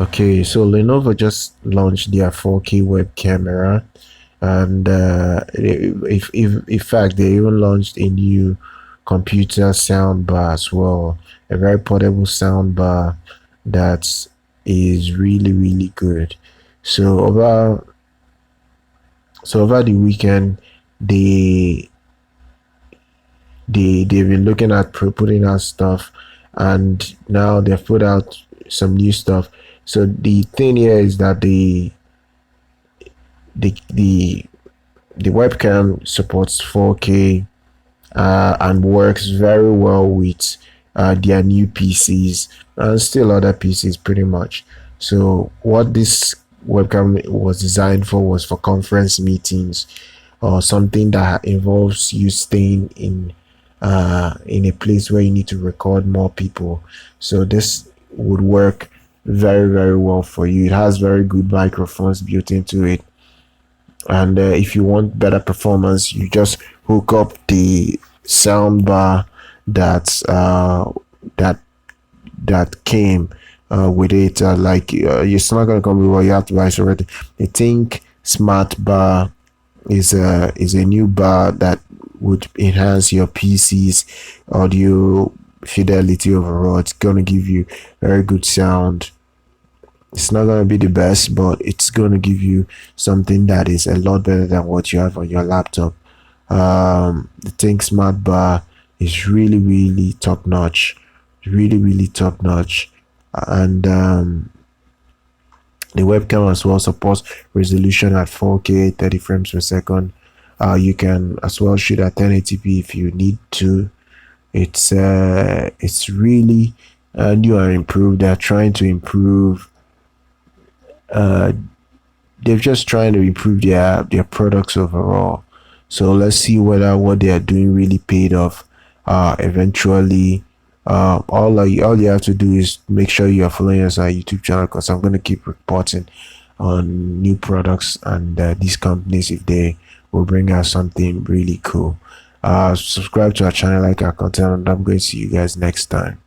Okay, so Lenovo just launched their 4K web camera, and if in fact they even launched a new computer soundbar as well, a very portable soundbar that is really good. So over the weekend, they they've been looking at putting out stuff, and now they've put out some new stuff. So the thing here is that the the the webcam supports 4K, and works very well with their new PCs and still other PCs pretty much. So what this webcam was designed for was for conference meetings or something that involves you staying in a place where you need to record more people. So this would work very well for you. It has very good microphones built into it, and if you want better performance, you just hook up the soundbar that that came with it. It's not gonna come with what you have to buy. So already, I think Smart Bar is a new bar that would enhance your PC's audio fidelity overall. It's gonna give you very good sound. It's not going to be the best, but it's going to give you something that is a lot better than what you have on your laptop. The ThinkSmart bar is really top notch, really top notch, and the webcam as well supports resolution at 4K 30 frames per second. You can as well shoot at 1080p if you need to. It's really new and improved. They're trying to improve. uh they're just trying to improve their products overall. So let's see whether what they are doing really paid off eventually. All you have to do is make sure you are following us on our YouTube channel, because I'm going to keep reporting on new products and these companies if they will bring out something really cool. Subscribe to our channel, like our content, and I'm going to see you guys next time.